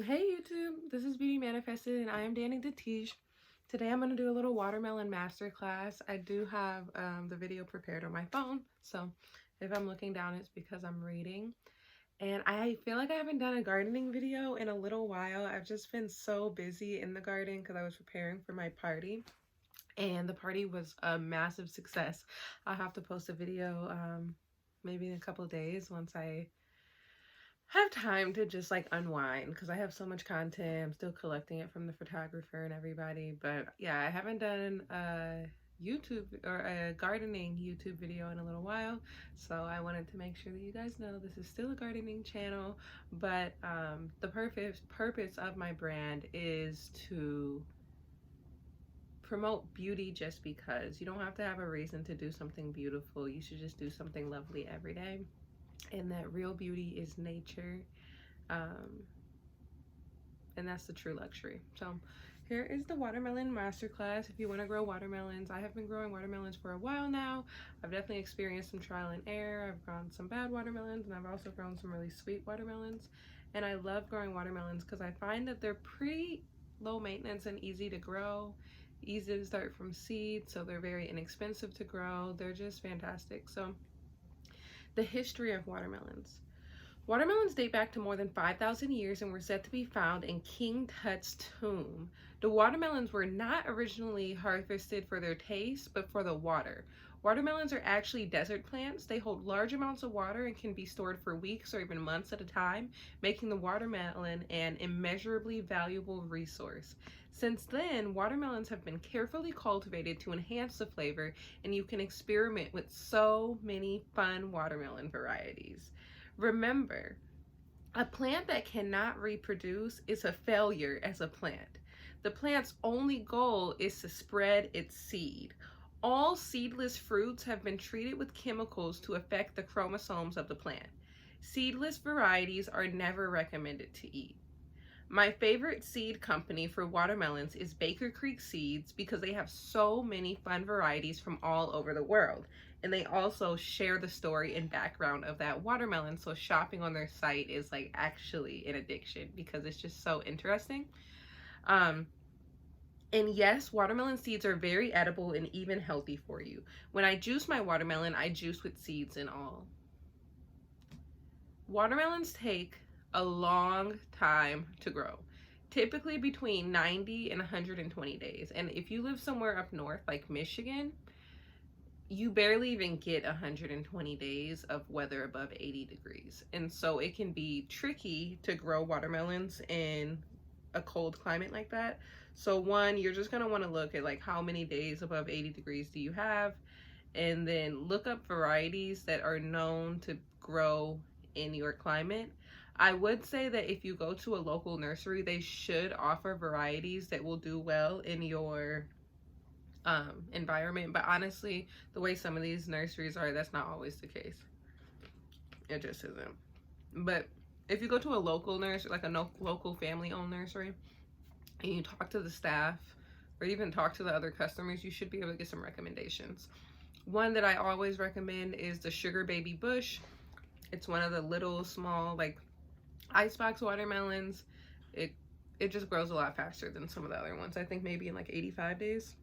Hey YouTube, this is Beauty Manifested and I am Danny Detiche. Today I'm going to do a little watermelon masterclass. I do have the video prepared on my phone, so if I'm looking down it's because I'm reading. And I feel like I haven't done a gardening video in a little while. I've just been so busy in the garden because I was preparing for my party. And the party was a massive success. I'll have to post a video maybe in a couple days once I have time to just like unwind because I have so much content. I'm still collecting it from the photographer and everybody. But yeah, I haven't done a YouTube or a gardening YouTube video in a little while. So I wanted to make sure that you guys know this is still a gardening channel. But the purpose of my brand is to promote beauty just because. You don't have to have a reason to do something beautiful. You should just do something lovely every day. And that real beauty is nature. Um, and that's the true luxury. So here is the watermelon masterclass. If you want to grow watermelons, I have been growing watermelons for a while now. I've definitely experienced some trial and error. I've grown some bad watermelons and I've also grown some really sweet watermelons. And I love growing watermelons because I find that they're pretty low maintenance and easy to grow, easy to start from seed, so they're very inexpensive to grow. They're just fantastic. So the history of watermelons. Watermelons date back to more than 5,000 years and were said to be found in King Tut's tomb. The watermelons were not originally harvested for their taste, but for the water. Watermelons are actually desert plants. They hold large amounts of water and can be stored for weeks or even months at a time, making the watermelon an immeasurably valuable resource. Since then, watermelons have been carefully cultivated to enhance the flavor, and you can experiment with so many fun watermelon varieties. Remember, a plant that cannot reproduce is a failure as a plant. The plant's only goal is to spread its seed. All seedless fruits have been treated with chemicals to affect the chromosomes of the plant. Seedless varieties are never recommended to eat. My favorite seed company for watermelons is Baker Creek Seeds because they have so many fun varieties from all over the world. And they also share the story and background of that watermelon. So shopping on their site is like actually an addiction because it's just so interesting. And yes, watermelon seeds are very edible and even healthy for you. When I juice my watermelon, I juice with seeds and all. Watermelons take a long time to grow, typically between 90 and 120 days. And if you live somewhere up north like Michigan, you barely even get 120 days of weather above 80 degrees. And so it can be tricky to grow watermelons in a cold climate like that. So one, you're just gonna wanna look at like how many days above 80 degrees do you have, and then look up varieties that are known to grow in your climate. I would say that if you go to a local nursery, they should offer varieties that will do well in your environment. But honestly, the way some of these nurseries are, that's not always the case. It just isn't. But if you go to a local nursery, like a local family-owned nursery, and you talk to the staff or even talk to the other customers, you should be able to get some recommendations. One that I always recommend is the Sugar Baby Bush. It's one of the little small like icebox watermelons. It just grows a lot faster than some of the other ones. I think maybe in like 85 days.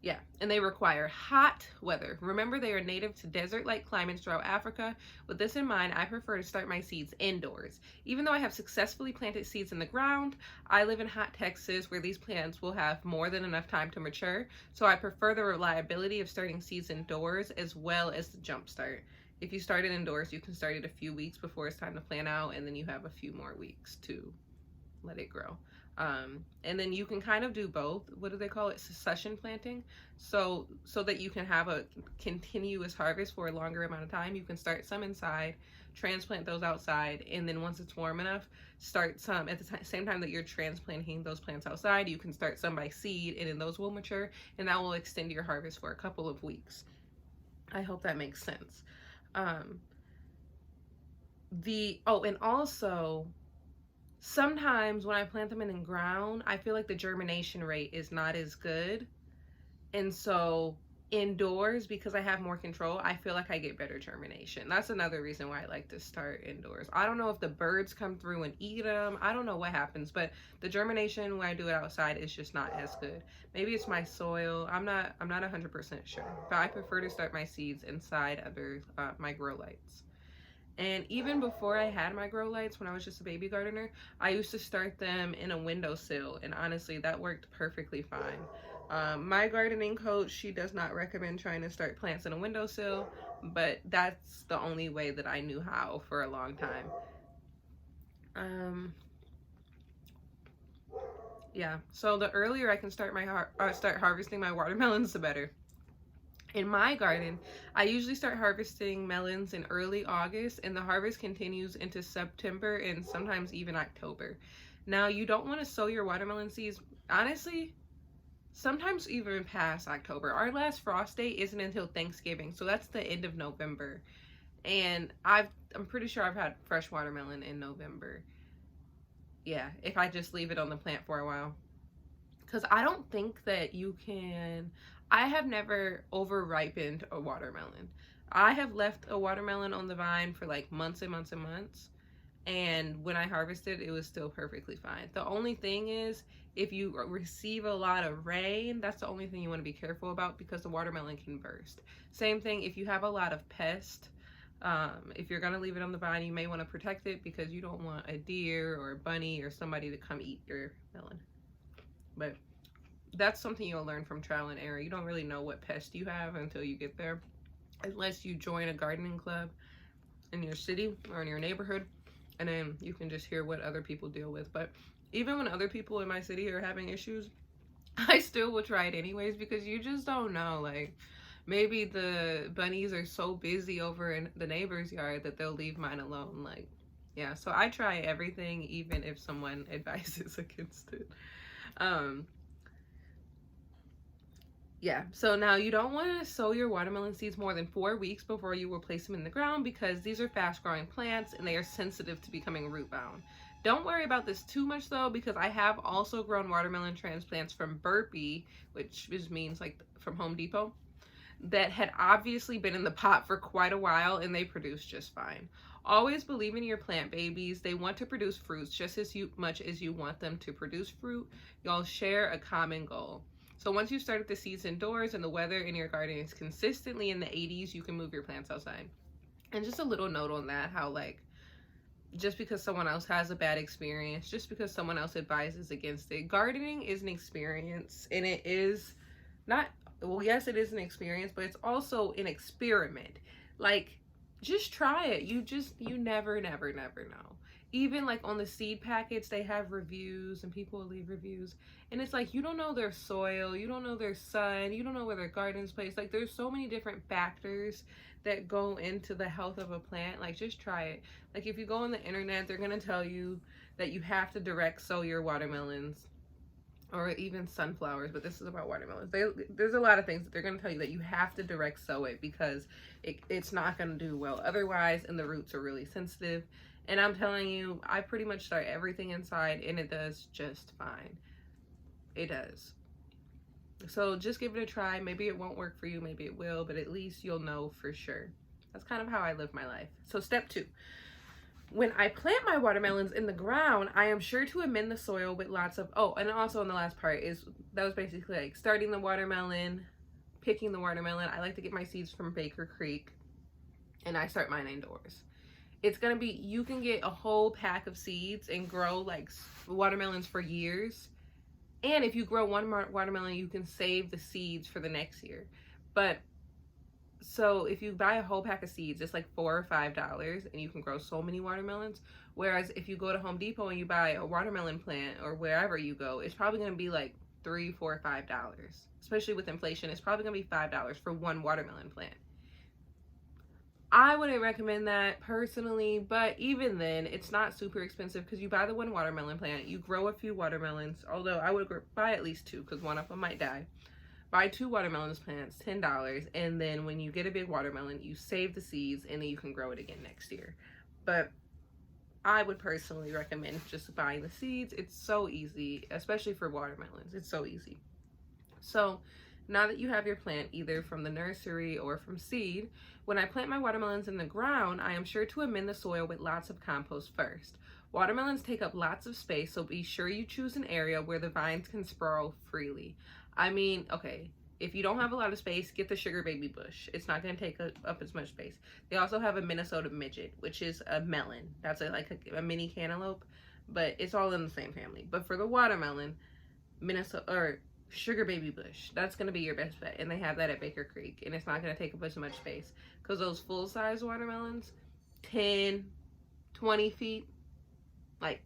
Yeah, and they require hot weather. Remember, they are native to desert-like climates throughout Africa. With this in mind, I prefer to start my seeds indoors. Even though I have successfully planted seeds in the ground, I live in hot Texas where these plants will have more than enough time to mature. So I prefer the reliability of starting seeds indoors as well as the jump start. If you start it indoors, you can start it a few weeks before it's time to plant out, and then you have a few more weeks to let it grow. And then you can kind of do both. What do they call it? Succession planting. So that you can have a continuous harvest for a longer amount of time. You can start some inside, transplant those outside, and then once it's warm enough, start some at the same time that you're transplanting those plants outside. You can start some by seed, and then those will mature, and that will extend your harvest for a couple of weeks. I hope that makes sense. And also, sometimes when I plant them in the ground, I feel like the germination rate is not as good. And so indoors, because I have more control, I feel like I get better germination. That's another reason why I like to start indoors. I don't know if the birds come through and eat them. I don't know what happens, but the germination when I do it outside is just not as good. Maybe it's my soil. I'm not 100% sure, but I prefer to start my seeds inside under my grow lights. And even before I had my grow lights, when I was just a baby gardener, I used to start them in a windowsill. And honestly, that worked perfectly fine. My gardening coach, she does not recommend trying to start plants in a windowsill, but that's the only way that I knew how for a long time. Yeah, so the earlier I can start start harvesting my watermelons, the better. In my garden, I usually start harvesting melons in early August, and the harvest continues into September and sometimes even October. Now, you don't want to sow your watermelon seeds, honestly, sometimes even past October. Our last frost date isn't until Thanksgiving, so that's the end of November. And I'm pretty sure I've had fresh watermelon in November. Yeah, if I just leave it on the plant for a while. Because I don't think that you can. I have never over ripened a watermelon. I have left a watermelon on the vine for like months and months and months. And when I harvested, it was still perfectly fine. The only thing is, if you receive a lot of rain, that's the only thing you want to be careful about, because the watermelon can burst. Same thing if you have a lot of pests. If you're going to leave it on the vine, you may want to protect it, because you don't want a deer or a bunny or somebody to come eat your melon. But that's something you'll learn from trial and error. You don't really know what pest you have until you get there, unless you join a gardening club in your city or in your neighborhood, and then you can just hear what other people deal with. But even when other people in my city are having issues, I still will try it anyways, because you just don't know. Like, maybe the bunnies are so busy over in the neighbor's yard that they'll leave mine alone. Like, yeah, so I try everything, even if someone advises against it. Yeah, so now you don't want to sow your watermelon seeds more than 4 weeks before you will place them in the ground, because these are fast growing plants and they are sensitive to becoming root bound. Don't worry about this too much though, because I have also grown watermelon transplants from Burpee, which just means like from Home Depot, that had obviously been in the pot for quite a while, and they produce just fine. Always believe in your plant babies. They want to produce fruits just as much as you want them to produce fruit. Y'all share a common goal. So once you started the seeds indoors and the weather in your garden is consistently in the 80s, you can move your plants outside. And just a little note on that, how like, just because someone else has a bad experience, just because someone else advises against it, gardening is an experience, and it is not, well, yes, it is an experience, but it's also an experiment. Like, just try it. You never know. Even like on the seed packets, they have reviews and people will leave reviews. And it's like, you don't know their soil, you don't know their sun, you don't know where their garden's placed. Like, there's so many different factors that go into the health of a plant. Like, just try it. Like, if you go on the internet, they're going to tell you that you have to direct sow your watermelons, or even sunflowers, but this is about watermelons. There's a lot of things that they're going to tell you that you have to direct sow it, because it's not going to do well otherwise, and the roots are really sensitive. And I'm telling you, I pretty much start everything inside, and it does just fine. It does. So just give it a try. Maybe it won't work for you, maybe it will, but at least you'll know for sure. That's kind of how I live my life. So step 2. When I plant my watermelons in the ground, I am sure to amend the soil with lots of, oh, and also in the last part that was basically like starting the watermelon, picking the watermelon. I like to get my seeds from Baker Creek, and I start mine indoors. It's going to be, you can get a whole pack of seeds and grow like watermelons for years. And if you grow one watermelon, you can save the seeds for the next year. But so if you buy a whole pack of seeds, it's like $4 or $5, and you can grow so many watermelons. Whereas if you go to Home Depot and you buy a watermelon plant, or wherever you go, it's probably going to be like $3, $4, $5. Especially with inflation, it's probably going to be $5 for one watermelon plant. I wouldn't recommend that personally, but even then, it's not super expensive, because you buy the one watermelon plant, you grow a few watermelons, although I would buy at least 2, because one of them might die. Buy 2 watermelon plants, $10, and then when you get a big watermelon, you save the seeds, and then you can grow it again next year. But I would personally recommend just buying the seeds. It's so easy, especially for watermelons. It's so easy. So Now that you have your plant either from the nursery or from seed, when I plant my watermelons in the ground, I am sure to amend the soil with lots of compost first. Watermelons take up lots of space, so be sure you choose an area where the vines can sprout freely. I mean, okay, if you don't have a lot of space, get the sugar baby bush. It's not going to take up as much space. They also have a Minnesota midget, which is a melon. That's like a mini cantaloupe, but it's all in the same family. But for the watermelon, Minnesota or sugar baby bush, that's going to be your best bet. And they have that at Baker Creek, and it's not going to take up as much space, because those full-size watermelons, 10, 20 feet, like,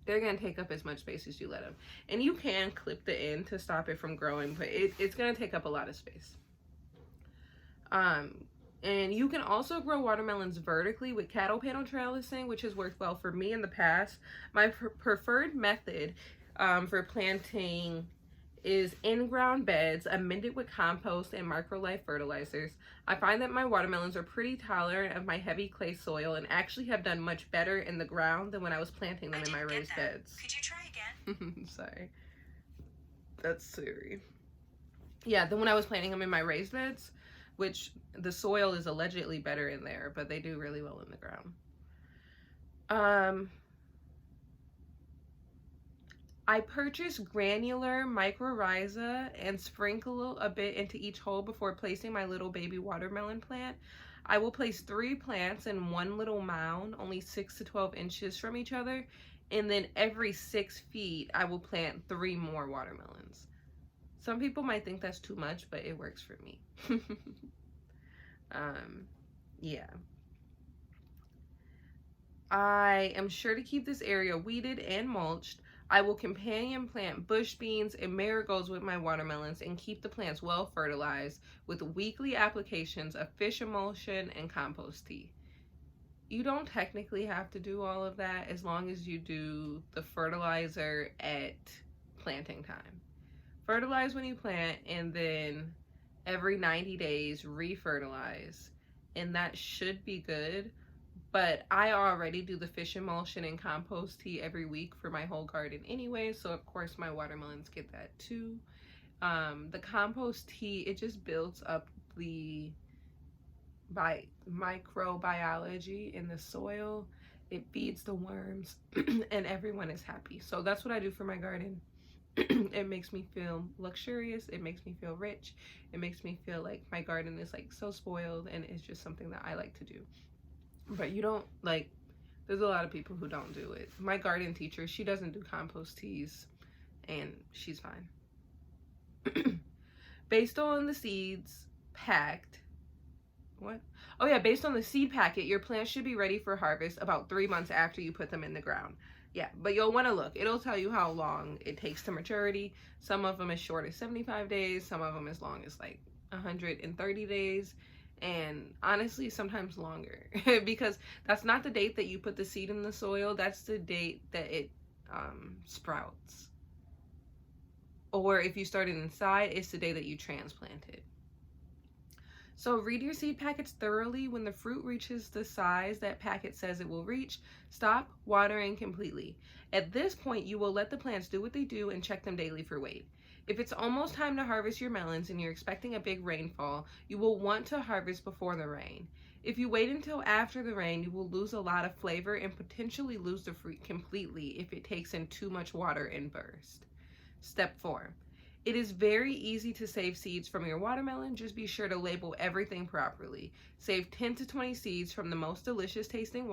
they're going to take up as much space as you let them. And you can clip the end to stop it from growing, but it's going to take up a lot of space. And you can also grow watermelons vertically with cattle panel trellising, which has worked well for me in the past. My preferred method for planting is in-ground beds amended with compost and microlife fertilizers. I find that my watermelons are pretty tolerant of my heavy clay soil and actually have done much better in the ground than when I was planting them in my raised beds. Could you try again? Sorry. That's Siri. Yeah, then when I was planting them in my raised beds, which the soil is allegedly better in there, but they do really well in the ground. I purchased granular mycorrhiza and sprinkle a bit into each hole before placing my little baby watermelon plant. I will place 3 plants in one little mound, only 6 to 12 inches from each other, and then every 6 feet I will plant 3 more watermelons. Some people might think that's too much, but it works for me. Yeah. I am sure to keep this area weeded and mulched. I will companion plant bush beans and marigolds with my watermelons and keep the plants well fertilized with weekly applications of fish emulsion and compost tea. You don't technically have to do all of that as long as you do the fertilizer at planting time. Fertilize when you plant, and then every 90 days refertilize, and that should be good. But I already do the fish emulsion and compost tea every week for my whole garden anyway, so of course my watermelons get that too. The compost tea, it just builds up the microbiology in the soil. It feeds the worms, and everyone is happy. So that's what I do for my garden. It makes me feel luxurious. It makes me feel rich. It makes me feel like my garden is like so spoiled, and it's just something that I like to do. But you don't, like, there's a lot of people who don't do it. My garden teacher, she doesn't do compost teas, and she's fine. Based on the seeds packed, based on the seed packet, your plants should be ready for harvest about 3 months after you put them in the ground. Yeah, but you'll want to look. It'll tell you how long it takes to maturity. Some of them as short as 75 days. Some of them as long as like 130 days. And honestly, sometimes longer, because that's not the date that you put the seed in the soil. That's the date that it sprouts. Or if you start it inside, it's the day that you transplant it. So read your seed packets thoroughly. When the fruit reaches the size that packet says it will reach, stop watering completely. At this point, you will let the plants do what they do and check them daily for weight. If it's almost time to harvest your melons and you're expecting a big rainfall, you will want to harvest before the rain. If you wait until after the rain, you will lose a lot of flavor and potentially lose the fruit completely if it takes in too much water and burst. Step 4. It is very easy to save seeds from your watermelon. Just be sure to label everything properly. Save 10 to 20 seeds from the most delicious tasting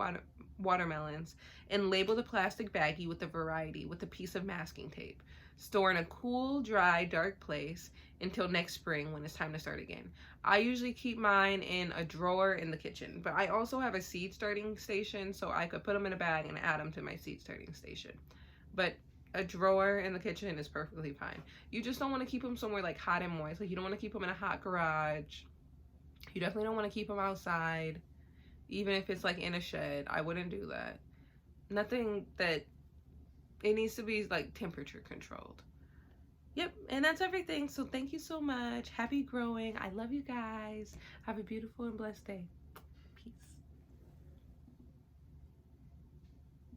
watermelons and label the plastic baggie with the variety with a piece of masking tape. Store in a cool, dry, dark place until next spring when it's time to start again. I usually keep mine in a drawer in the kitchen, but I also have a seed starting station, so I could put them in a bag and add them to my seed starting station. But a drawer in the kitchen is perfectly fine. You just don't want to keep them somewhere like hot and moist. Like, you don't want to keep them in a hot garage. You definitely don't want to keep them outside, even if it's like in a shed. I wouldn't do that. Nothing that, it needs to be like temperature controlled. Yep, and that's everything. So thank you so much. Happy growing. I love you guys. Have a beautiful and blessed day.